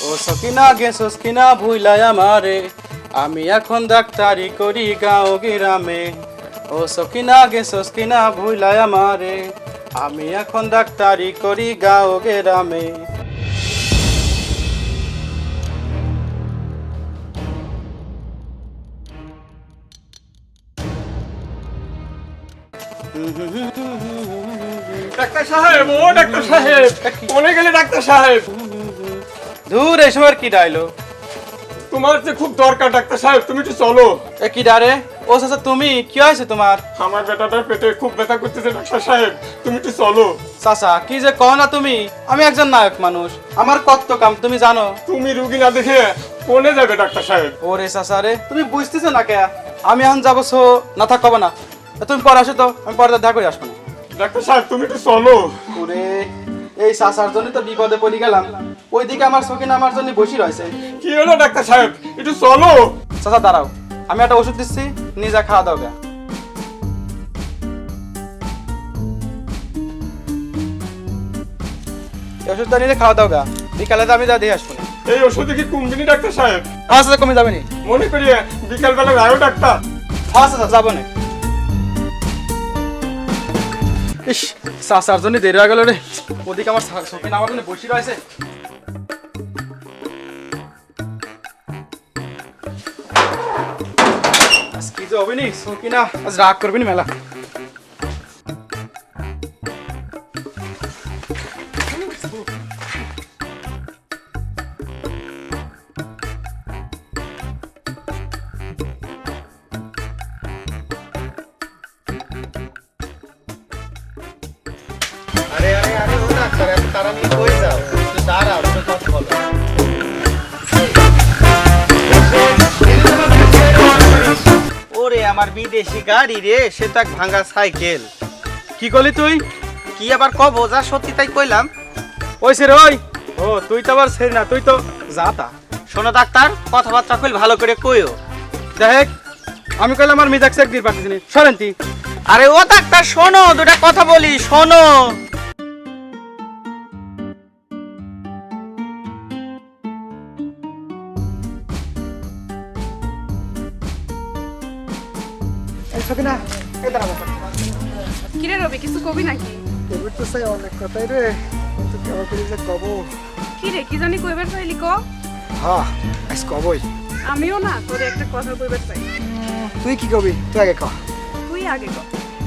ও সকিনা গেছস কিনা ভুইলাই আমারে, আমি এখন ডাক্তারি করি গাঁও গ্রামে। ও সকিনা গেছস কিনা ভুইলাই আমারে, আমি এখন ডাক্তারি করি গাঁও গ্রামে। ডাক্তার সাহেব, ও ডাক্তার সাহেব, কোনে গেলে ডাক্তার সাহেব? দূর এসব আর কি ডাইলো? তোমার যে খুব দরকার ডাক্তার সাহেব, তুমি একটু চলো। এ কি ডারে? ও চাচা তুমি কি হয়েছে তোমার? আমার বেটাটার পেটে খুব ব্যথা করতেছে ডাক্তার সাহেব, তুমি একটু চলো। চাচা কি যে কও না তুমি, আমি একজন নায়ক মানুষ, আমার কত কাম তুমি জানো। তুমি রুগী না দেখে কোনে যাবে ডাক্তার সাহেব? ওরে চাচা রে, তুমি বুঝতেছো না কে? আমি এখন যাবো সো না থাকবো না, তুমি পরে আসো তো, আমি পরে দেখা করে আসবো না। ডাক্তার সাহেব তুমি একটু চলো। ওরে এই চাচার জন্য তো বিপদে পড়ে গেলাম, ওইদিকে আমার সকিনা আমার জন্য বসে রয়েছে। কি হলো ডাক্তার সাহেব, একটু চলো। চাচা দাঁড়াও, আমি একটা ওষুধ দিচ্ছি, নিজে খাওয়া দাও গা। এই ওষুধটা নিলে খাওয়া দাও গা, বিকালে তো আমি যা দিয়ে আসবো না। এই ওষুধে কি কমবিনি ডাক্তার সাহেব? আচ্ছা কমে যাবে নি, মনে করি বিকাল বেলা আয়ো ডাক্তার। আচ্ছা যাবো না। ইস চাচার জন্য দেরি হয়ে গেল রে, ওদিকে আমার সকিনা আমার জন্য বসে রয়েছে। কি যে হবে নি সকিনা, আজ রাগ করবি না মেলা। আরে আরে আরে ও ডাক্তার, এত তারা নিয়ে কই যাও? একটু দাঁড়াও, একটু কথা বলো। ওরে আমার বিদেশি গাড়ি রে, সে তো এক ভাঙা সাইকেল। কি করলি তুই? কি আবার কব, যা সত্যি তাই কইলাম। ওই সে ওই, ও তুই তো আবার সেরি না, তুই তো যাতা। শোনো ডাক্তার, কথাবার্তা কইল ভালো করে কইও। দেখ আমি কইলাম আমার মিজাক চেক দিয়ে পাঠিয়েছিনি, সরেন্তি। আরে ও ডাক্তার শোনো, দুটা কথা বলি, শোনো। সকিনা এই দাঁড়াবো। কিরে রবি, কিছু কবি নাকি? কবির তো চাই অনেক কথাই রে, কিন্তু কেমন করে যে কব। কিরে কি জানি কইবার চাইলি ক? হ্যাঁ আজ কবই। আমিও না তোরে একটা কথা কইবার চাই। তুই কি কবি? তুই আগে ক। তুই আগে ক।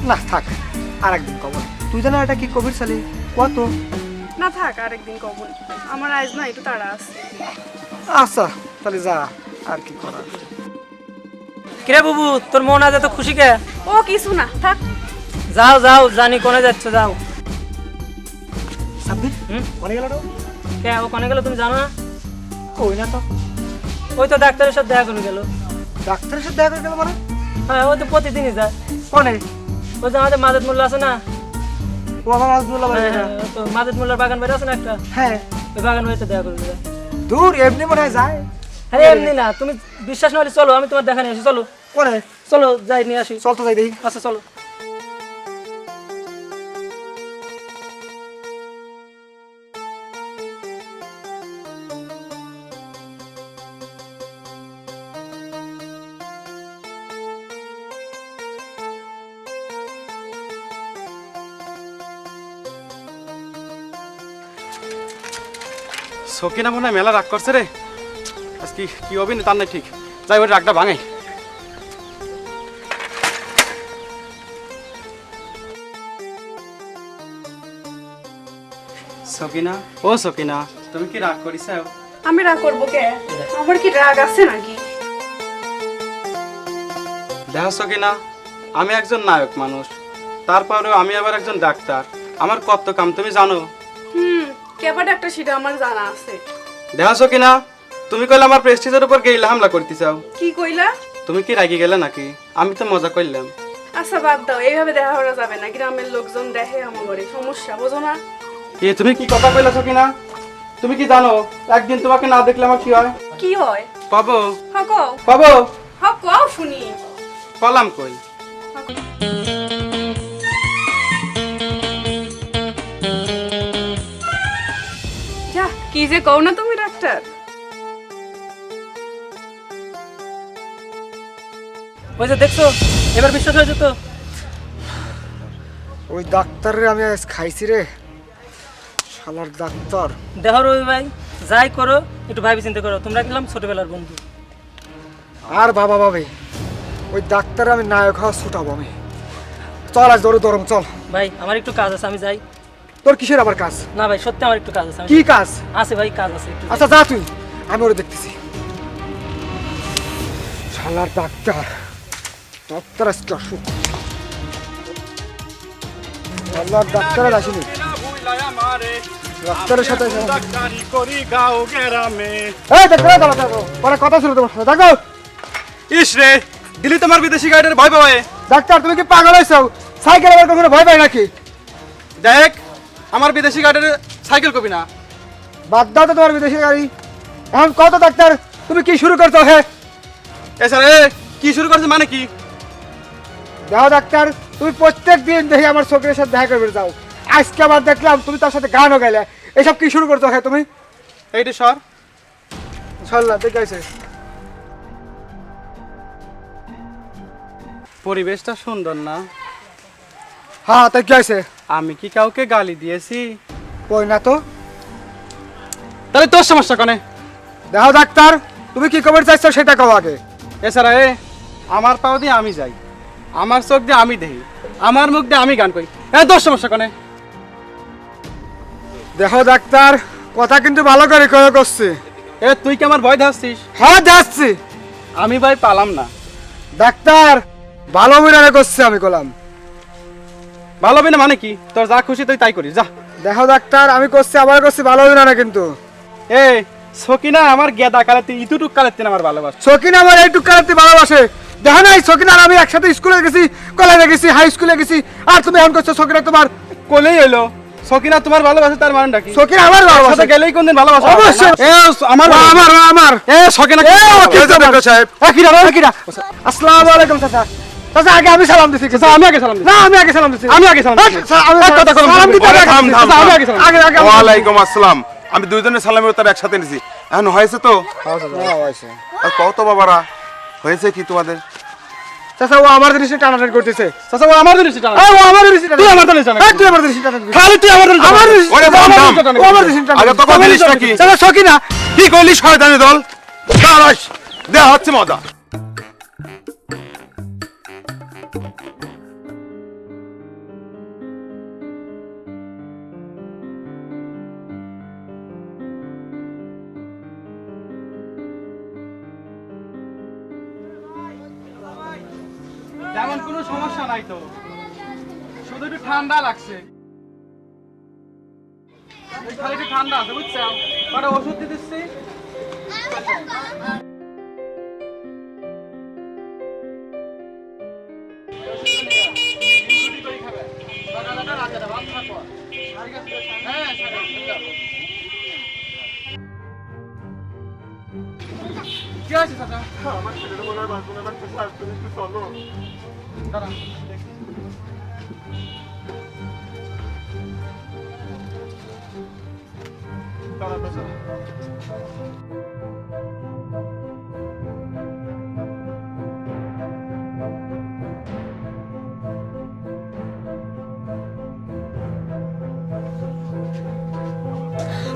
না থাক, আর একদিন কব। তুই জানা এটা কি কবির চালি কত? না থাক, আরেকদিন কব। আমার আজ না একটু তাড়া আছে। আচ্ছা তাহলে যা, আর কি করা। কিরে বুবু, তোর মন আজ এত খুশি কে? ও কিছু না, থাক। যাও যাও, জানি কোনে যাচ্ছ, যাও। সাব্বির মনে গেল তো? কে ও কোনে গেল তুমি জানো না? কই না তো। ওই তো ডাক্তারের সাথে দেখা করে গেল। ডাক্তারের সাথে দেখা করে গেল মানে? হ্যাঁ, ও তো প্রতিদিনই যায়। কোনে? ওই যে আমাদের মাজেদ মোল্লা আছে না? ও আমার রাজমুল্লা বাড়ি। হ্যাঁ হ্যাঁ, ও তো মাজেদ মোল্লার বাগান বাড়ি আছে না একটা? হ্যাঁ ওই বাগান বাড়িতে দেখা করে যায়। দূর এমনি মনে হয় যায়। আরে এমনি না, তুমি বিশ্বাস না হলে চলো, আমি তোমার দেখা নিয়ে আসি, চলো। কোনে? চলো যাই নিয়ে আসি। চল তো যাই দেখি। আচ্ছা চলো। সকিনা মনে হয় মেলা রাগ করছে রে, আজ কি কি হবে না তার নাই ঠিক। যাই ওই রাগটা ভাঙাই। সকিনা, ও সকিনা, তুমি কি রাগ করিস? আমি রাগ করবো কে? আমার কি রাগ আছে নাকি? দেখো সকিনা, আমি একজন নায়ক মানুষ, তারপরেও আমি আবার একজন ডাক্তার, আমার কত কাম তুমি জানো। কেবা ডাক্তার সেটা আমার জানা আছে। দেখো সকিনা, তুমি কইলে আমার প্রেস্টিজের উপর গেইলা হামলা করতে চাও। কি কইলা? তুমি কি রাগি গেলে নাকি? আমি তো মজা করলাম। আচ্ছা বাদ দাও, এইভাবে দেখা করা যাবে না। গ্রামের লোকজন দেখে আমার ঘরে, সমস্যা বোঝো না? এ তুমি কি কথা কইলা সকিনা? তুমি কি জানো একদিন তোমাকে না দেখলে আমার কি হয়? কি হয়? পাবো হক পাবো হক কও শুনি। কলাম কই। যা কি যে কও না তুমি ডাক্তার। ওই যে দেখছো, এবার বিশ্বাস হয়েছে তো? ওই ডাক্তারের আমি আজ খাইছি রে, শালার ডাক্তার। দেখো রবি ভাই, যাই করো একটু ভাবি চিন্তা করো, তোমরা গেলাম ছোটবেলার বন্ধু। আর বাবা ভাবে ওই ডাক্তার আমি নায়ক হওয়া ছুটাবো আমি। চল আজ দৌড়ে দৌড়ম চল। ভাই আমার একটু কাজ আছে, আমি যাই। তোর কিসের আবার কাজ? না ভাই সত্যি আমার একটু কাজ আছে, কি কাজ? আছে ভাই, কাজ আছে একটু। আচ্ছা যা তুই, আমি ওরে দেখতেছি। শালার ডাক্তার, ডাক্তার আজকে আসুক। শালার ডাক্তারের আসেনি, ডাক্তারের সাথে ডাক্তারি করি গাঁও গ্রামে। এই ডাক্তার দাঁড়া দাঁড়া, পরে কথা ছিল তোমার সাথে। দেখো ইস রে, দিলি তোমার বিদেশি গাড়ির ভয় পাবে। ডাক্তার, তুমি কি পাগল হয়েছো? সাইকেল আবার কখনো ভয় পাই নাকি? দেখ, আমার বিদেশি গাড়ির সাইকেল কবি না। বাদ দাও তো তোমার বিদেশি গাড়ি। এখন কত ডাক্তার, তুমি কি শুরু করছো? হে এ স্যার, এ কি শুরু করছে মানে কি? দেখো ডাক্তার, তুমি প্রত্যেক দিন দেখি আমার চোখের সাথে দেখা করবে যাও। আজকে আবার দেখলাম তুমি তার সাথে গানও গাইলে। এসব কি শুরু করছো? হ্যাঁ তুমি এইটা সর। সরলা দেখে আছে। পরিবেশটা সুন্দর না? হ্যাঁ তাই কি আছে? আমি কি কাউকে গালি দিয়েছি? কই না তো। তাহলে তোর সমস্যা কনে? দেখো ডাক্তার, তুমি কি খবর চাইছো সেটা কও আগে। এছাড়া এ আমার পাও দিয়ে আমি যাই, আমার চোখ দিয়ে আমি দেখি, আমার মুখ দিয়ে আমি গান করি। তোর সমস্যা কনে? দেখো ডাক্তার, কথা কিন্তু ভালো করে করে করছে। এ তুই কি আমার ভয় দেখাচ্ছিস? হ্যাঁ যাচ্ছি। আমি ভাই পালাম না। ডাক্তার ভালো মিলানে করছে, আমি কলাম ভালো হবে না মানে কি? তোর যা খুশি তুই তাই করিস, যা। দেখো ডাক্তার, আমি করছি আবার করছি, ভালো মিলানে কিন্তু। এ সকিনা আমার গেদা কালাতে ইতুটুক কালাতে আমার ভালোবাসে। সকিনা আমার এইটুক কালাতে ভালোবাসে। দেখো নাই সকিনা আর আমি একসাথে স্কুলে গেছি, কলেজে গেছি, হাই স্কুলে গেছি, আর তুমি এখন করছো সকিনা তোমার কোলেই এলো। সকিনা তোমার ভালোবাসে, তার মানেটা কি? সকিনা আমার সাথে ভালোবাসে। গেলেই কোনদিন ভালোবাসা? অবশ্যই। এ আমার আমার আমার এ সকিনা এ ও কি ডাক্তার সাহেব? কিরা কিরা। আসসালামু আলাইকুম চাচা। চাচা আগে আমি সালাম দিছি। চাচা, আমি আগে সালাম দিছি। না আমি আগে সালাম দিছি। আমি আগে সালাম দিছি। আমি এক কথা কম সালাম দিতে বলো। আগে থাম, দিছি। থাম, চাচা, আমি থাম। আগে সালাম দিছি। আগে ওয়ালাইকুম আসসালাম। আমি দুইজনের সালামের তার একসাথে নিছি। এখন হয়েছে তো? আর কত বাবারা হয়েছে কি তোমাদের? চাচা ও আমার জিনিস টানাটানি করতেছে। চাচা, ও আমার জিনিস টানা। ও আমার জিনিস তুই আমার জিনিস টানা। তুই আমার জিনিস টানাটানি। খালি তুই আমার জিনিস টানা। আমার জিনিস ওরে থাম, থাম। ও আমার জিনিস টানাটানি। আগে তোকে জিনিসটা কি? চাচা সকিনা কি করলি শয়তানি দল? দাঁড়াস, দেয়া হচ্ছে মজা। তেমন কোনো সমস্যা নাই তো, শুধু একটু ঠান্ডা লাগছে। খালি একটু ঠান্ডা আছে, বুঝছো? কটা ওষুধ দিয়ে দিচ্ছি। কি আছে চাচা? আমার ছেলেটা মনে হয় বাঁচবো না, ডাক্তার সাহেব তুমি একটু চলো। দাঁড়ান, দাঁড়া, দাঁড়া।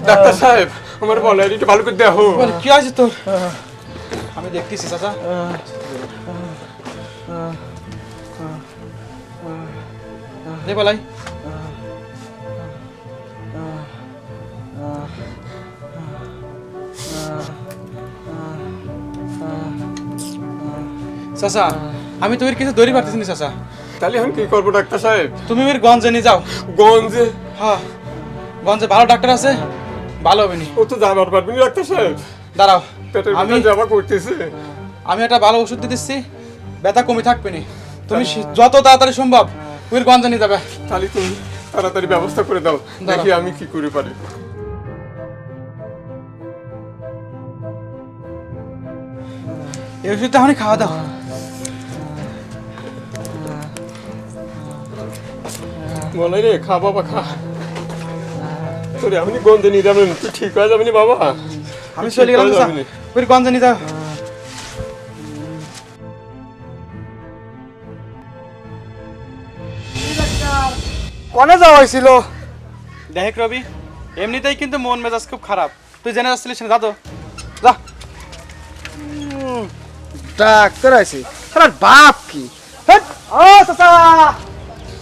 ডাক্তার সাহেব আমার বলে একটু ভালো করে দেখো। বল, কি আছে তোর? আমি দেখতেছি চাচা। দে বলাই। চাচা, আমি তোর কিছু দড়ি পারতেছি না চাচা। তাহলে এখন কি করবো ডাক্তার সাহেব? তুমি ওর গঞ্জে নিয়ে যাও। গঞ্জে? হ্যাঁ, গঞ্জে ভালো ডাক্তার আছে, ভালো হবে নি। ও তো জানার পারবেন ডাক্তার সাহেব, দাঁড়াও, পেটের আমি ভিতরে জামা করতেছে। আমি একটা ভালো ওষুধ দিয়ে দিচ্ছি, ব্যথা কমে থাকবে নি। তুমি যত তাড়াতাড়ি সম্ভব ওর গঞ্জে নিয়ে যাবে। তাহলে তুমি তাড়াতাড়ি ব্যবস্থা করে দাও, দেখি আমি কি করে পারি। এই ওষুধটা এখনই খাওয়া দাও। বলে রে খা বাবা খা, তোর এখনই গন্ধে নিয়ে যাবেন, তুই ঠিক হয়ে যাবি বাবা। আমি চলে গেলাম চাচা, ওর গঞ্জে নিয়ে যাও। কনে যাওয়া হয়েছিল? দেখ রবি, এমনিতেই কিন্তু মন মেজাজ খুব খারাপ, তুই জেনে যাচ্ছিলিস না, যা তো যা। ডাক্তার আছে আমার বাপ কি? হেৎ, ও চাচা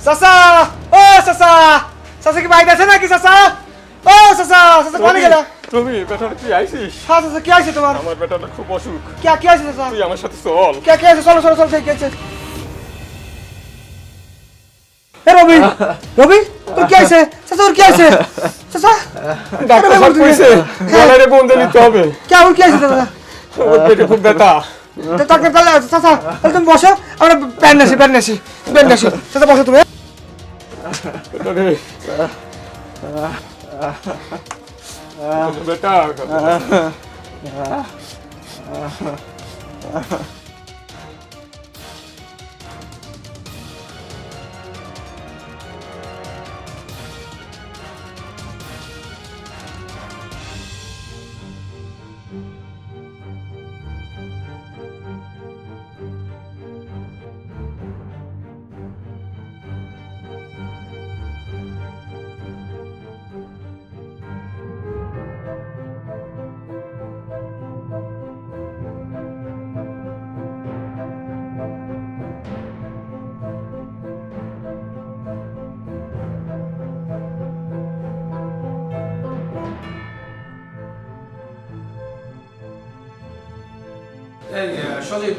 চাচা, ও চাচা, চাচা কি বাইরে আছে নাকি চাচা? ও চাচা, চাচা কোনে গেল? রবি বেটাটা তুই আইছিস? হ্যাঁ চাচা, কি আছে তোমার? আমার বেটাটা খুব অসুখ, কি আছে চাচা? তুই আমার সাথে চল। কি আছে? চলো চলো চলো, কি আছে? এ রবি, রবি তোর কি আছে? চাচা ওর কি আছে? চাচা ডাক্তার সাহেব কইছে গলারে বন্ধে নিতে হবে, কি ওর কি আছে চাচা? ওর পেটে খুব ব্যথা। ডাক্তার তাহলে চাচা তাহলে তুমি বসো, আমরা প্যান নেছি। চাচা বসো তুমি। বেটারে বেটা সজীব,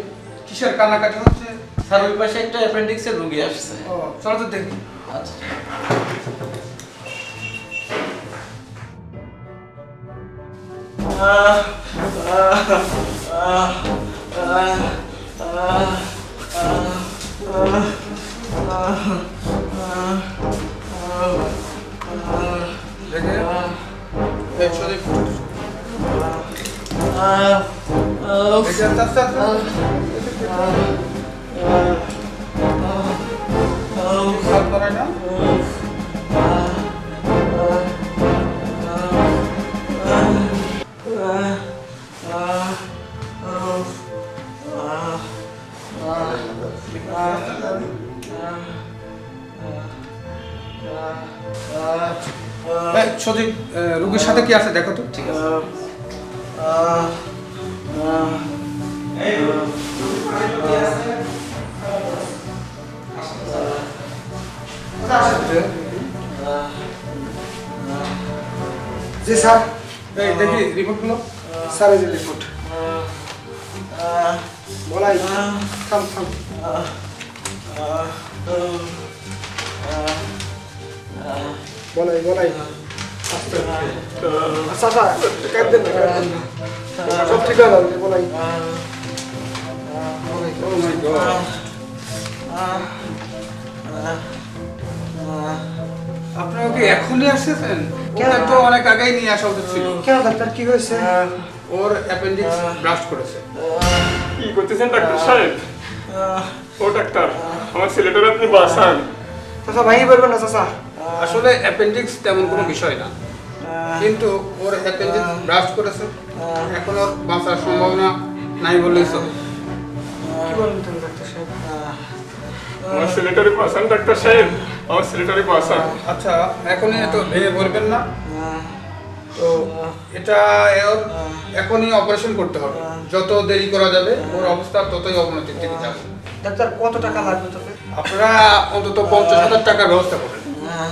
কিসের কান্নাকাটি হচ্ছে? স্যার ওই পাশে একটা অ্যাপেন্ডিক্সের রোগী আসছে। ও চলো তো দেখি। আচ্ছা। দেখে এই সজীব, এই যে আস্তে আস্তে হাত বাড়ায় না। সজীব, রোগীর সাথে কি আছে দেখো তো। ঠিক আছে। জি স্যার। এই দেখি রিপোর্টগুলো। স্যার এই যে রিপোর্ট। বলাই থাম। বলাই আচ্ছা কাঁদবেন না, সব ঠিক হয়ে যাবে। বলাই Oh my God. আপনারা কি এখনই আসছেন? ওটা তো অনেক আগেই নিয়ে আসা উচিত ছিল। কেন ডাক্তার, কি হয়েছে? ওর অ্যাপেন্ডিক্স ব্লাস্ট করেছে। কি করতেছেন ডাক্তার সাহেব? ও ডাক্তার, আমার ছেলেটার আপনি বাঁচান। চাচা ভাই বলবেন না চাচা। আসলে অ্যাপেন্ডিক্স তেমন কোনো বিষয় না, কিন্তু ওর অ্যাপেন্ডিক্স ব্লাস্ট করেছে। এখন ওর বাঁচার সম্ভাবনা নাই বললেই চলে। কি বলেন তুমি ডাক্তার সাহেব? আমার ছেলেটারে বাঁচান ডাক্তার সাহেব, আমার ছেলেটারে বাঁচান। আচ্ছা, এখনই এত ভেঙে বলবেন না তো। এটা ওর এখনই অপারেশন করতে হবে। যত দেরি করা যাবে ওর অবস্থা ততই অবনতির দিকে যাবে। ডাক্তার কত টাকা লাগবে তবে? আপনারা অন্তত 50,000 টাকার ব্যবস্থা করেন।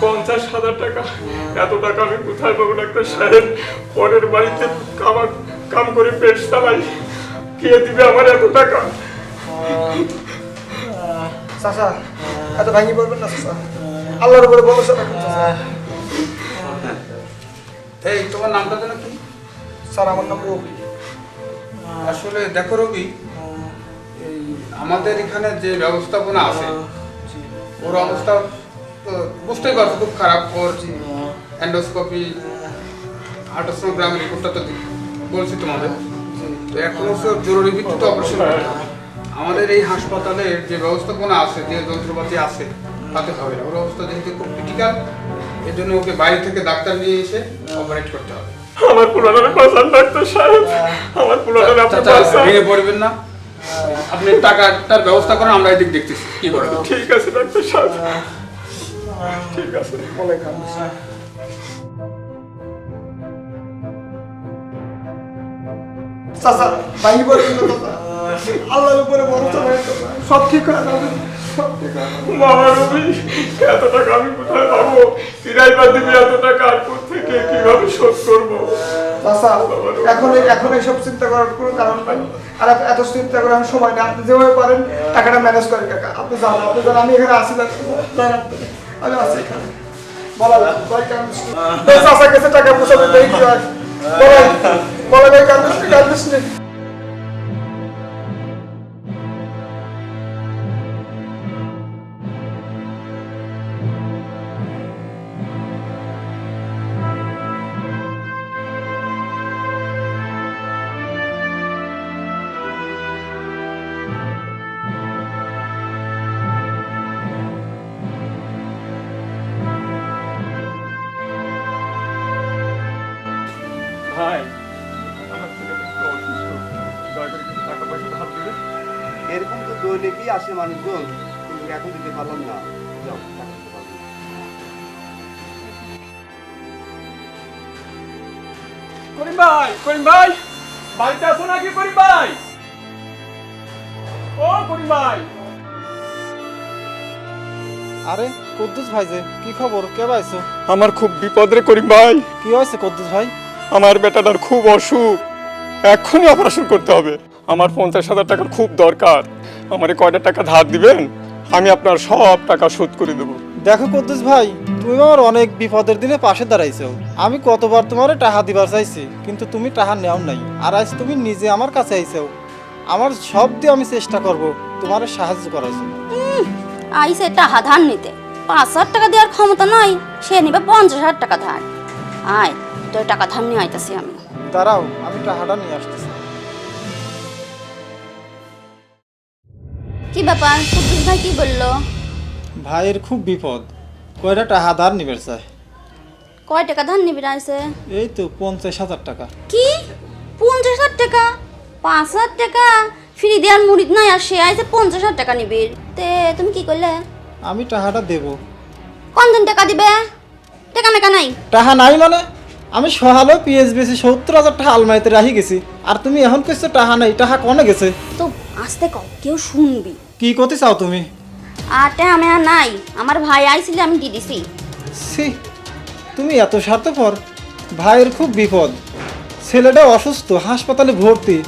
50,000 টাকা? এত টাকা আমি কোথায় পাবো ডাক্তার সাহেব? পরের বাড়িতে কাম করে পেট চালাই, কে দিবে আমার এত টাকা? চাচা এত ভাঙি বলবেন না চাচা, আল্লাহর উপরে ভরসা রাখুন চাচা। এই তোমার নামটা যেন কি? স্যার আমার নাম রবি। আসলে দেখো রবি, এই আমাদের এখানে যে ব্যবস্থাপনা আছে ওর অবস্থা তো বুঝতেই পারছো খুব খারাপ। ওর এন্ডোস্কোপি, আল্ট্রাসোনোগ্রামের রিপোর্টটা তো বলছি তোমাদের। তো এখন হচ্ছে জরুরি ভিত্তিতে অপারেশন করতে হবে। আমাদের এই হাসপাতালে যে ব্যবস্থাপনা আছে, যে যন্ত্রপাতি আছে, তাতে হবে না। ওর অবস্থা যেহেতু খুব ক্রিটিক্যাল, এর জন্য ওকে বাইরে থেকে ডাক্তার নিয়ে এসে অপারেট করতে হবে। আমার পুরানোরে বাঁচান ডাক্তার সাহেব, আমার পুরানোরে আপনি বাঁচান। ভেঙে পড়বেন না, আপনি টাকাটার ব্যবস্থা করেন, আমরা এদিক দেখতেছি কি করে। ঠিক আছে ডাক্তার সাহেব। ঠিক আছে। বলে কান্দিস না। চাচা ভাই বলছিল চাচা, আল্লাহর উপরে ভরসা নাই চাচা, সব ঠিক হয়ে যাবে, সব ঠিক হয়ে যাবে। বাবা রবি, এত টাকা আমি কোথায় পাবো? কিরাইবার দিবি এত টাকা, আর কোত্থেকে কিভাবে শোধ করবো? চাচা এখন এইসব চিন্তা করার কোনো কারণ নাই, আর এত চিন্তা করে আমি সময় না, আপনি যেভাবে পারেন টাকাটা ম্যানেজ করেন কাকা। আপনি যান, আমি এখানে আসি না, আমি আসি এখানে। বলা ভাই কান্দিস না, চাচা কাছে টাকা পয়সা দিতে কি হয়? বলা ভাই কান্দিস না। ভাই, আমার ছেলে একটু অসুস্থ, দয়া করে কিছু টাকা পয়সা ধার দেবে? এরকম তো দৈনিকই আসে মানুষজন, কিন্তু এখন দিতে পারলাম না। যাও, টাকা দিতে পারলাম না। করিম ভাই, বাড়িতে আছো নাকি করিম ভাই? ও করিম ভাই, আরে কুদ্দুস ভাই যে, কি খবর? কে পাইছো? আমার খুব বিপদ রে করিম ভাই। কি হয়েছে কুদ্দুস ভাই? আমার বেটাটার খুব অসুখ, এক্ষুনি অপারেশন করতে হবে। আমার 50,000 টাকার খুব দরকার। আমারে কয়টা টাকা ধার দিবেন, আমি আপনার সব টাকা শোধ করে দেবো। দেখো কুদ্দুস ভাই, তুমি আমার অনেক বিপদের দিনে পাশে দাঁড়াইছো। আমি কতবার তোমারে টাকা দিবার চাইছি, কিন্তু তুমি টাকা নেও নাই। আর আজ তুমি নিজে আমার কাছে আইছো। আমার সব দিয়ে আমি চেষ্টা করব তোমার সাহায্য করার জন্য। আইসে টাকা ধার নিতে 5,000 টাকা দেওয়ার ক্ষমতা নাই, সে নিবে 50,000 টাকা ধার। আয় তোর টাকা ধার নিয়ে আইতাছি আমি। দাঁড়াও, আমি টাকাটা নিয়ে আসতেছি। কি ব্যাপার, কুদ্দুস ভাই কি বললো? ভাইয়ের খুব বিপদ, কয়টা টাকা ধার নিবার চাই। কয় টাকা ধার নিবি আইসে? এই তো 50,000 টাকা। কি 50,000 টাকা? 5,000 টাকা ফ্রি দেওয়ার মুরিদ নাই, আর সে আইসে 50,000 টাকা নিবি। তে তুমি কি করলে? আমি টাকাটা দেব। কোন দিন টাকা দিবে? টাকা মেকা নাই। টাকা নাই মানে? আমি সহালো পিএস বেশি 70,000 টাকা আলমারিতে রাখি গেছি, আর তুমি এখন কইছো টাকা নাই। টাকা কনে গেছে? তো আস্তে কও, কেউ শুনবি। কি করতে চাও তুমি? আর টাকা মেয়া নাই, আমার ভাই আইছিলে আমি দিয়ে দিছি। ছি, তুমি এত স্বার্থপর। ভাইয়ের খুব বিপদ, ছেলেটা অসুস্থ, হাসপাতালে ভর্তি,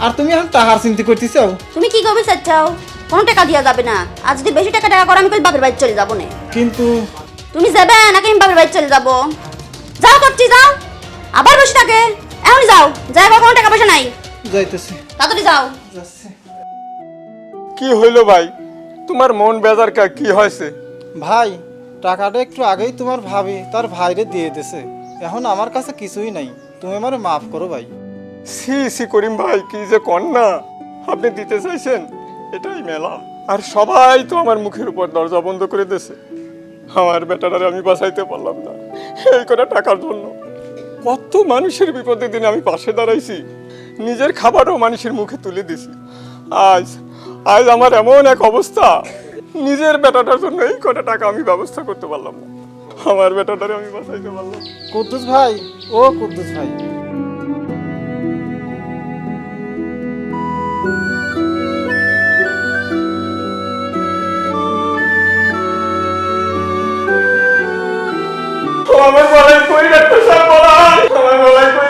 আর তুমি এখন টাকার চিন্তা করতে চাও? তুমি কি করবে চাও? কোনো টাকা দেওয়া যাবে না। আর যদি বেশি টাকা টাকা করো, আমি কই বাপের বাড়ি চলে যাবো না। কিন্তু তুমি যাবে নাকি আমি বাপের বাড়ি চলে যাবো? যাও করছি, যাও। আবার বসে থাকে, এখনই যাও। যাই কোনো টাকা পয়সা নাই, যাইতেছি। তাড়াতাড়ি যাও। যাচ্ছি। কি হইলো ভাই, তোমার মন বেজার কি হয়েছে? ভাই, টাকাটা একটু আগেই তোমার ভাবি তার ভাইরে দিয়ে দিছে। এখন আমার কাছে কিছুই নাই, তুমি আমারে মাফ করো ভাই। সি করিম ভাই, কি যে কন্যা আপনি দিতে চাইছেন, এটাই মেলা। আর সবাই তো আমার মুখের উপর দরজা বন্ধ করে দিয়েছে। আমার বেটাটারে আমি বাঁচাইতে পারলাম না এই করে টাকার জন্য। কত মানুষের বিপদের দিনে আমি পাশে দাঁড়াইছি, নিজের খাবারও মানুষের মুখে তুলে দিছি। আজ আমার এমন এক অবস্থা, নিজের বেটাটার জন্য এই কটা টাকা আমি ব্যবস্থা করতে পারলাম না। আমার বেটাটারে আমি বাঁচাইতে পারলাম। কুদ্দুস ভাই, ও কুদ্দুস ভাই, আমার বলাই কই রাখতে সব বলাই, আমার বলাই কই।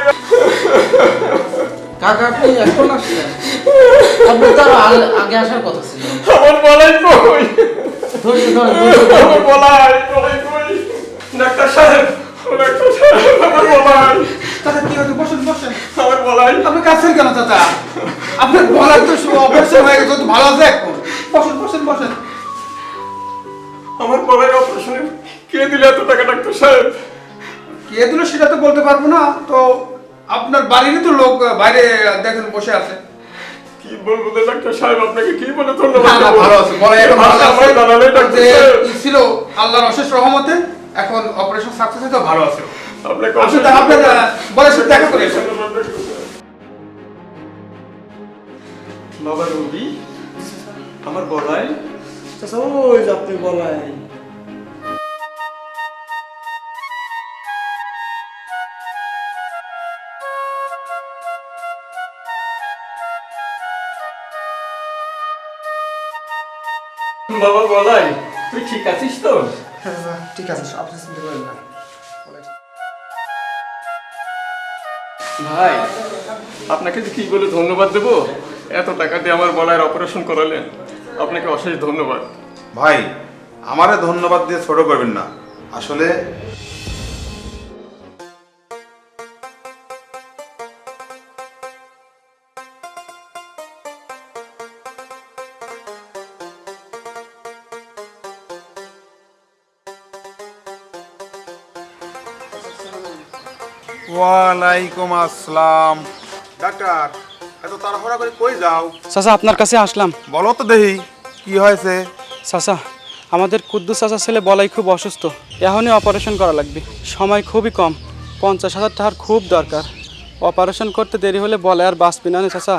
কাকা আপনি এখন আসছেন? আপনি তো আরো আগে আসার কথা ছিল। আমার বলাই কই, ধৈর্য ধরেন, আমার বলাই কই। ডাক্তার সাহেব, আমার বলাই। চাচা কি হয়েছে? বসেন বসেন। আমার বলাই। আপনি কাছেন কেন চাচা? আপনার বলার তো অপারেশন হয়ে গেছে, তো ভালো আছে এখন। বসেন বসেন বসেন। আমার বলাই অপারেশনে কে দিলে এত টাকা ডাক্তার সাহেব? কে দিল সেটা তো বলতে পারবো না। তো আপনার বাড়িরই তো লোক বাইরে দেখেন বসে আছে। কি বলবো তো ডাক্তার সাহেব, আপনাকে কি বলে ধন্যবাদ না, দেবো? ভালো আছে, বলাই এখন ভালো আছে। আমার জানালে ডাক্তার যে সাহেব। ছিল আল্লাহর অশেষ রহমতে এখন অপারেশন সাকসেস হয়ে তো ভালো আছে। আপনাকে আপনার বলার সাথে দেখা করে এসো। বাবা রবি, আমার বলাই। চাচা ওই যে আপনি বলাই। বাবা বলাই তুই ঠিক আছিস তো? হ্যাঁ চাচা ঠিক আছে আপনি চিন্তা করেন না। ভাই আপনাকে যে কি বলে ধন্যবাদ দেবো, এত টাকা দিয়ে আমার বলার অপারেশন করালেন, আপনাকে অশেষ ধন্যবাদ। ভাই আমারে ধন্যবাদ দিয়ে ছোট করবেন না, আসলে ওয়ালাইকুম আসসালাম। ডাক্তার এত তাড়াহুড়া করে কই যাও? চাচা আপনার কাছে আসলাম। বলো তো দেখি কি হয়েছে। চাচা আমাদের কুদ্দুস চাচার ছেলে বলাই খুব অসুস্থ, এখনই অপারেশন করা লাগবে, সময় খুবই কম, 50,000 টাকার খুব দরকার। অপারেশন করতে দেরি হলে বলে আর বাঁচবি না চাচা।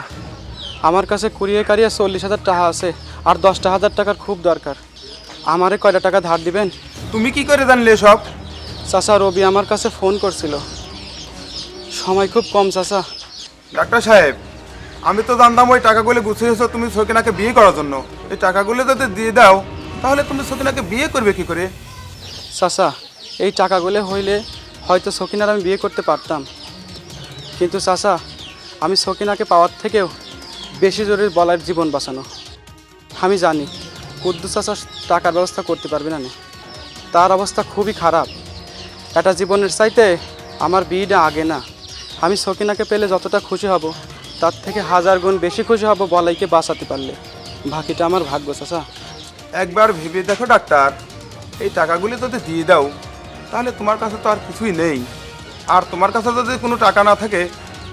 আমার কাছে কুড়িয়ে কারিয়ে 40,000 টাকা আছে, আর 10,000 টাকার খুব দরকার। আমারে কয়টা টাকা ধার দিবেন? তুমি কি করে জানলে সব? চাচা রবি আমার কাছে ফোন করছিল, সময় খুব কম চাচা। ডাক্তার সাহেব আমি তো জানতাম ওই টাকাগুলো গুছিয়েছো তুমি সকিনাকে বিয়ে করার জন্য। এই টাকাগুলো যদি দিয়ে দাও তাহলে তুমি সকিনাকে বিয়ে করবে কি করে? চাচা এই টাকাগুলো হইলে হয়তো সকিনার আমি বিয়ে করতে পারতাম, কিন্তু চাচা আমি সকিনাকে পাওয়ার থেকেও বেশি জরুরি বলার জীবন বাঁচানো। আমি জানি কুদ্দুস চাচা টাকার ব্যবস্থা করতে পারবে না, তার অবস্থা খুবই খারাপ। একটা জীবনের চাইতে আমার বিয়েটা আগে না। আমি সকিনাকে পেলে যতটা খুশি হব তার থেকে 1000 গুণ বেশি খুশি হব বলাইকে বাঁচাতে পারলে। বাকিটা আমার ভাগ্য চাচা। একবার ভেবে দেখো ডাক্তার, এই টাকাগুলি যদি দিয়ে দাও তাহলে তোমার কাছে তো আর কিছুই নেই, আর তোমার কাছে যদি কোনো টাকা না থাকে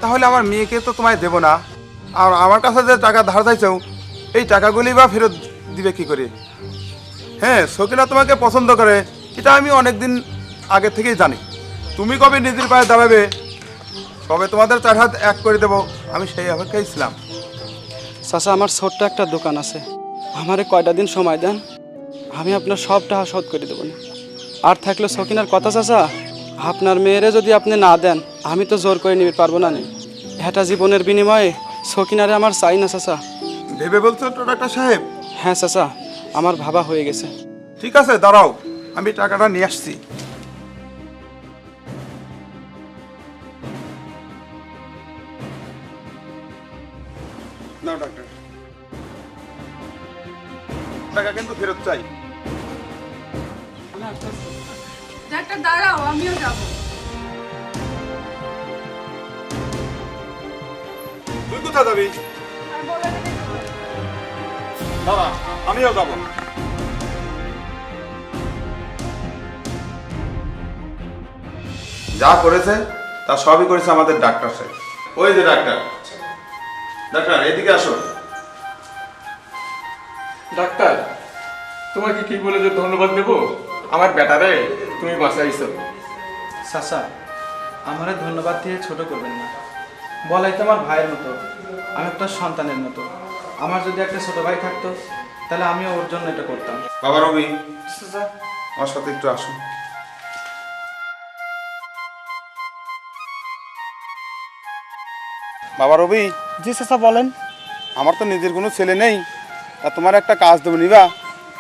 তাহলে আমার মেয়েকে তো তোমায় দেবো না, আর আমার কাছে যে টাকা ধার চাইছো এই টাকাগুলি বা ফেরত দিবে কি করে? হ্যাঁ সকিনা তোমাকে পছন্দ করে এটা আমি অনেক দিন আগে থেকেই জানি। তুমি কবে নিজের পায়ে দাঁড়াবে, কবে তোমাদের 4 হাত এক করে দেবো, আমি সেই অপেক্ষায় ছিলাম। চাচা আমার ছোট্ট একটা দোকান আছে, আমারে কয়টা দিন সময় দেন, আমি আপনার সব টাকা শোধ করে দেবো না। আর থাকলো সকিনার কথা চাচা, আপনার মেয়েরে যদি আপনি না দেন আমি তো জোর করে নিতে পারবো না। এটা জীবনের বিনিময়ে সকিনারে আমার চাই না চাচা। ভেবে বলছো তো ডাক্তার সাহেব? হ্যাঁ চাচা আমার ভাবা হয়ে গেছে। ঠিক আছে দাঁড়াও, আমি টাকাটা নিয়ে আসছি। নাও ডাক্তার, টাকা কিন্তু ফেরত চাই। ডাক্তার দাঁড়াও, আমিও যাবো। তুই কোথায় যাবি? দাঁড়া, আমিও যাবো। যা করেছে তা সবই করেছে আমাদের ডাক্তার সাহেব। ওই যে ডাক্তার, ডাক্তার এদিকে আসো। ডাক্তার তোমাকে কি বলে যে ধন্যবাদ দেবো, আমার বেটারে তুমি বাঁচাইছো। চাচা আমারে ধন্যবাদ দিয়ে ছোট করবেন না, বলাই তো আমার ভাইয়ের মতো, আমি আপনার সন্তানের মতো। আমার যদি একটা ছোট ভাই থাকতো তাহলে আমিও ওর জন্য এটা করতাম। বাবা রবি আমার সাথে একটু আসুন। বাবা রবি। জি চাচা বলেন। আমার তো নিজের কোনো ছেলে নেই, তা তোমার একটা কাজ দেবো নিবা?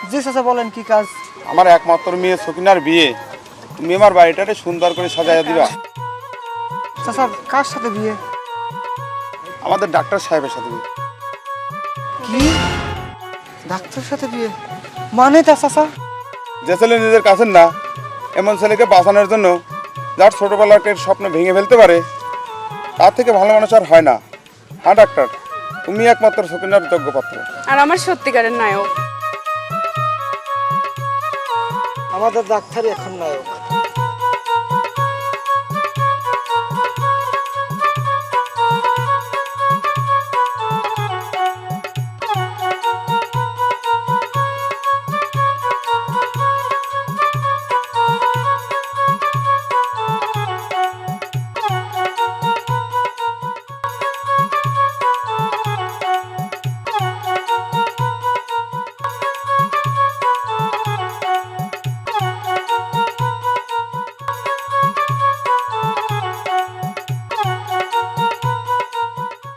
জি চাচা বলেন কি কাজ? আমার একমাত্র মেয়ে সকিনার বিয়ে, তুমি আমার বাড়িটাকে সুন্দর করে সাজাইয়া দিবা। চাচা কার সাথে বিয়ে? আমাদের ডাক্তার সাহেবের সাথে বিয়ে। কি ডাক্তার সাথে বিয়ে মানে? তা চাচা যে ছেলে নিজের কাছের না এমন ছেলেকে বাঁচানোর জন্য যার ছোটবেলার স্বপ্ন ভেঙে ফেলতে পারে তার থেকে ভালো মানুষ আর হয় না। হ্যাঁ ডাক্তার, তুমি একমাত্র সকিনার যোগ্য পাত্র। আর আমার সত্যিকারের নায়ক। আমাদের ডাক্তারই এখন নায়ক।